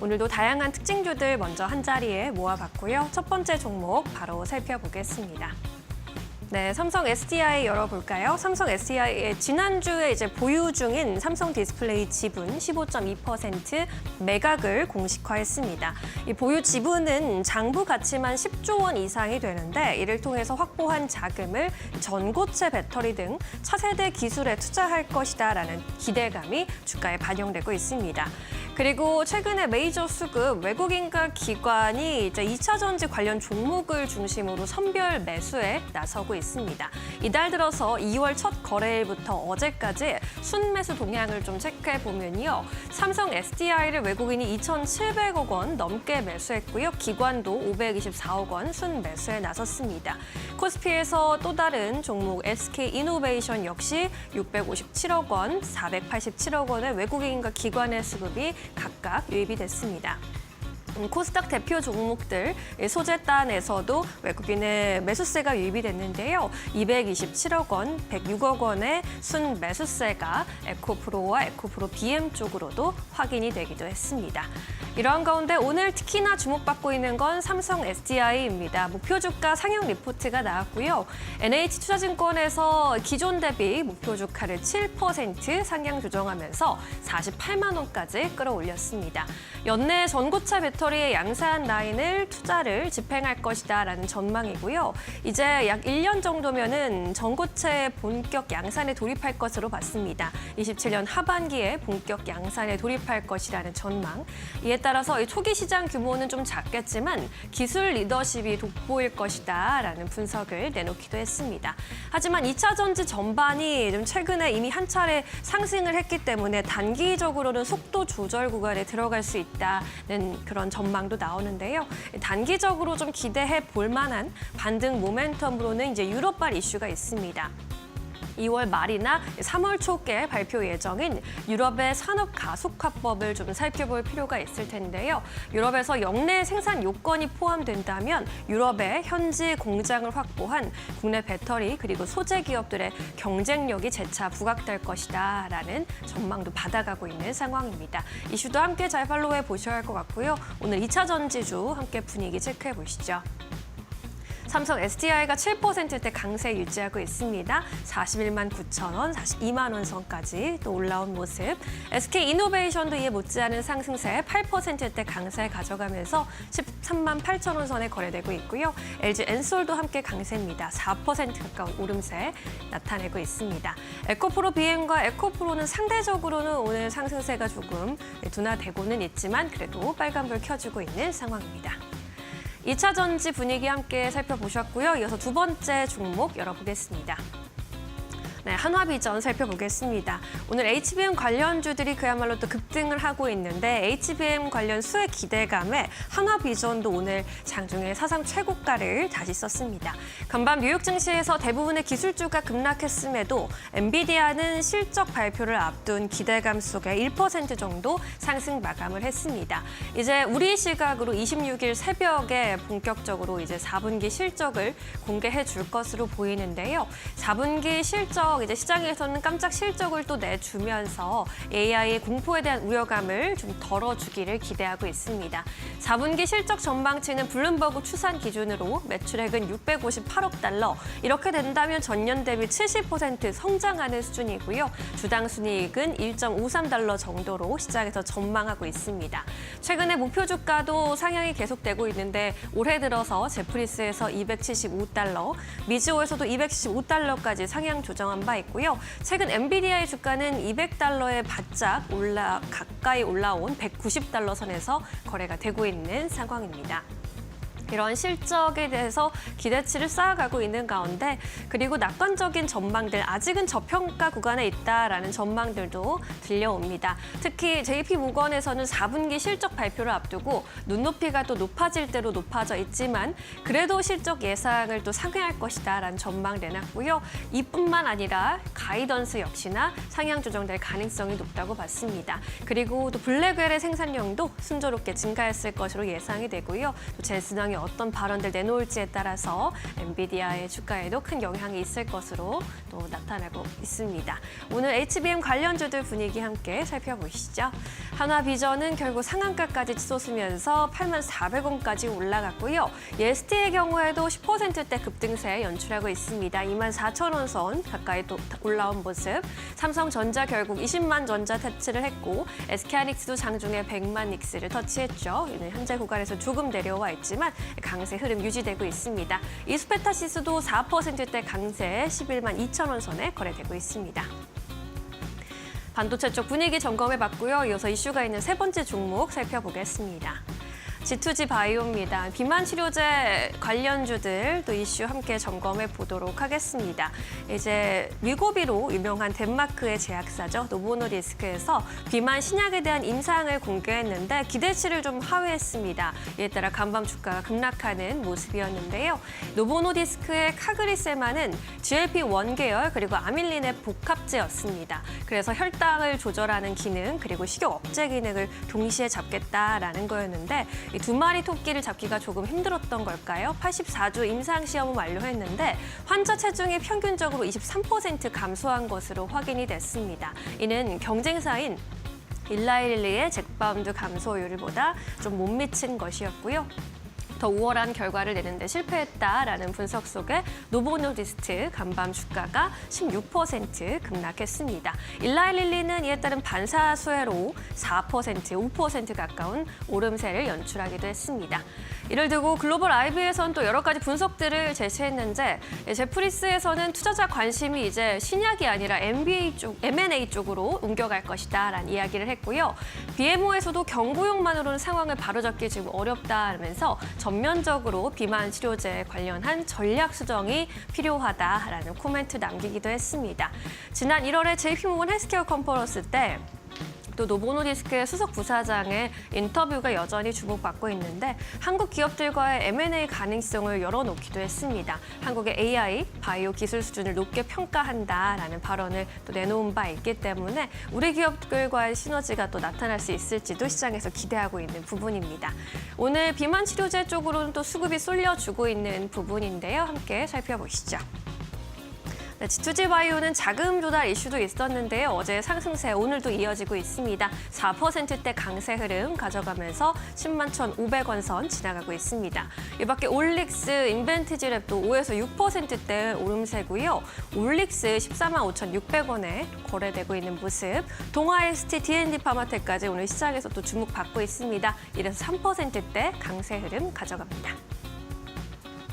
오늘도 다양한 특징주들 먼저 한자리에 모아봤고요. 첫 번째 종목 바로 살펴보겠습니다. 네, 삼성 SDI 열어볼까요? 삼성 SDI의 지난주에 이제 보유 중인 삼성 디스플레이 지분 15.2% 매각을 공식화했습니다. 이 보유 지분은 장부 가치만 10조 원 이상이 되는데 이를 통해서 확보한 자금을 전고체 배터리 등 차세대 기술에 투자할 것이다라는 기대감이 주가에 반영되고 있습니다. 그리고 최근에 메이저 수급 외국인과 기관이 이제 2차 전지 관련 종목을 중심으로 선별 매수에 나서고 있습니다. 이달 들어서 2월 첫 거래일부터 어제까지 순매수 동향을 좀 체크해 보면요. 삼성 SDI를 외국인이 2,700억 원 넘게 매수했고요. 기관도 524억 원 순매수에 나섰습니다. 코스피에서 또 다른 종목 SK이노베이션 역시 657억 원, 487억 원의 외국인과 기관의 수급이 각각 유입이 됐습니다. 코스닥 대표 종목들 소재단에서도 외국인의 매수세가 유입이 됐는데요. 227억 원, 106억 원의 순매수세가 에코프로와 에코프로 BM 쪽으로도 확인이 되기도 했습니다. 이러한 가운데 오늘 특히나 주목받고 있는 건 삼성 SDI입니다. 목표 주가 상향 리포트가 나왔고요. NH투자증권에서 기존 대비 목표 주가를 7% 상향 조정하면서 48만 원까지 끌어올렸습니다. 연내 전고체 배터리의 양산 라인을 투자를 집행할 것이다라는 전망이고요. 이제 약 1년 정도면은 전고체 본격 양산에 돌입할 것으로 봤습니다. 27년 하반기에 본격 양산에 돌입할 것이라는 전망. 이에 따라서 이 초기 시장 규모는 좀 작겠지만 기술 리더십이 돋보일 것이다라는 분석을 내놓기도 했습니다. 하지만 2차 전지 전반이 좀 최근에 이미 한 차례 상승을 했기 때문에 단기적으로는 속도 조절 구간에 들어갈 수 있다는 그런 전망도 나오는데요. 단기적으로 좀 기대해 볼 만한 반등 모멘텀으로는 이제 유럽발 이슈가 있습니다. 2월 말이나 3월 초께 발표 예정인 유럽의 산업 가속화법을 좀 살펴볼 필요가 있을 텐데요. 유럽에서 역내 생산 요건이 포함된다면 유럽의 현지 공장을 확보한 국내 배터리 그리고 소재 기업들의 경쟁력이 재차 부각될 것이다라는 전망도 받아가고 있는 상황입니다. 이슈도 함께 잘 팔로우해 보셔야 할 것 같고요. 오늘 2차 전지주 함께 분위기 체크해 보시죠. 삼성 SDI가 7%대 강세 유지하고 있습니다. 41만 9천 원, 42만 원 선까지 또 올라온 모습. SK이노베이션도 이에 못지않은 상승세 8%대 강세 가져가면서 13만 8천 원 선에 거래되고 있고요. LG엔솔도 함께 강세입니다. 4% 가까운 오름세 나타내고 있습니다. 에코프로 BM과 에코프로는 상대적으로는 오늘 상승세가 조금 둔화되고는 있지만 그래도 빨간불 켜주고 있는 상황입니다. 2차 전지 분위기 함께 살펴보셨고요. 이어서 두 번째 종목 열어보겠습니다. 네, 한화비전 살펴보겠습니다. 오늘 HBM 관련주들이 그야말로 또 급등을 하고 있는데 HBM 관련 수혜 기대감에 한화비전도 오늘 장중에 사상 최고가를 다시 썼습니다. 간밤 뉴욕 증시에서 대부분의 기술주가 급락했음에도 엔비디아는 실적 발표를 앞둔 기대감 속에 1% 정도 상승 마감을 했습니다. 이제 우리 시각으로 26일 새벽에 본격적으로 이제 4분기 실적을 공개해 줄 것으로 보이는데요. 4분기 실적 이제 시장에서는 깜짝 실적을 또 내주면서 AI의 공포에 대한 우려감을 좀 덜어주기를 기대하고 있습니다. 4분기 실적 전망치는 블룸버그 추산 기준으로 매출액은 658억 달러. 이렇게 된다면 전년 대비 70% 성장하는 수준이고요. 주당 순이익은 1.53달러 정도로 시장에서 전망하고 있습니다. 최근에 목표 주가도 상향이 계속되고 있는데 올해 들어서 제프리스에서 275달러, 미즈호에서도 275달러까지 상향 조정한 바 있고요. 최근 엔비디아의 주가는 200달러에 바짝 가까이 올라온 190달러 선에서 거래가 되고 있는 상황입니다. 이런 실적에 대해서 기대치를 쌓아가고 있는 가운데 그리고 낙관적인 전망들, 아직은 저평가 구간에 있다라는 전망들도 들려옵니다. 특히 JP모건에서는 4분기 실적 발표를 앞두고 눈높이가 또 높아질 대로 높아져 있지만 그래도 실적 예상을 또 상회할 것이다라는 전망 내놨고요. 이뿐만 아니라 가이던스 역시나 상향 조정될 가능성이 높다고 봤습니다. 그리고 또 블랙웰의 생산량도 순조롭게 증가했을 것으로 예상이 되고요. 또 제스당 중에 어떤 발언들 내놓을지에 따라서 엔비디아의 주가에도 큰 영향이 있을 것으로 또 나타나고 있습니다. 오늘 HBM 관련주들 분위기 함께 살펴보시죠. 한화비전은 결국 상한가까지 치솟으면서 84,400원까지 올라갔고요. ST의 경우에도 10%대 급등세 연출하고 있습니다. 24,000원 선 가까이 또 올라온 모습. 삼성전자 결국 20만 전자 터치를 했고 SK하이닉스도 장중에 100만 닉스를 터치했죠. 현재 구간에서 조금 내려와 있지만 강세 흐름 유지되고 있습니다. 이수페타시스도 4%대 강세 11만 2천원 선에 거래되고 있습니다. 반도체 쪽 분위기 점검해봤고요. 이어서 이슈가 있는 세 번째 종목 살펴보겠습니다. G2G 바이오입니다. 비만 치료제 관련주들 또 이슈 함께 점검해 보도록 하겠습니다. 이제 위고비로 유명한 덴마크의 제약사죠. 노보노디스크에서 비만 신약에 대한 임상을 공개했는데 기대치를 좀 하회했습니다. 이에 따라 간밤 주가가 급락하는 모습이었는데요. 노보노디스크의 카그리세마는 GLP-1 계열 그리고 아밀린의 복합제였습니다. 그래서 혈당을 조절하는 기능 그리고 식욕 억제 기능을 동시에 잡겠다라는 거였는데 이 두 마리 토끼를 잡기가 조금 힘들었던 걸까요? 84주 임상시험을 완료했는데 환자 체중이 평균적으로 23% 감소한 것으로 확인이 됐습니다. 이는 경쟁사인 일라이릴리의 잭바운드 감소율보다 좀 못 미친 것이었고요. 더 우월한 결과를 내는데 실패했다라는 분석 속에 노보노디스크 간밤 주가가 16% 급락했습니다. 일라이릴리는 이에 따른 반사수혜로 4%, 5% 가까운 오름세를 연출하기도 했습니다. 이를 두고 글로벌 IB에서는 또 여러 가지 분석들을 제시했는데 제프리스에서는 투자자 관심이 이제 신약이 아니라 M&A 쪽으로 옮겨갈 것이다라는 이야기를 했고요. BMO에서도 경구용만으로는 상황을 바로잡기 지금 어렵다면서 전면적으로 비만 치료제 관련한 전략 수정이 필요하다라는 코멘트 남기기도 했습니다. 지난 1월에 JP모건 헬스케어 컨퍼런스 때 또 노보노디스크의 수석 부사장의 인터뷰가 여전히 주목받고 있는데 한국 기업들과의 M&A 가능성을 열어놓기도 했습니다. 한국의 AI, 바이오 기술 수준을 높게 평가한다라는 발언을 또 내놓은 바 있기 때문에 우리 기업들과의 시너지가 또 나타날 수 있을지도 시장에서 기대하고 있는 부분입니다. 오늘 비만 치료제 쪽으로는 또 수급이 쏠려주고 있는 부분인데요. 함께 살펴보시죠. 네, G2G 바이오는 자금 조달 이슈도 있었는데요. 어제 상승세 오늘도 이어지고 있습니다. 4%대 강세 흐름 가져가면서 10만 1,500원 선 지나가고 있습니다. 이 밖에 올릭스, 인벤티지랩도 5에서 6%대 오름세고요. 올릭스 14만 5,600원에 거래되고 있는 모습. 동아ST, D&D 파마텍까지 오늘 시장에서 또 주목받고 있습니다. 이래서 3%대 강세 흐름 가져갑니다.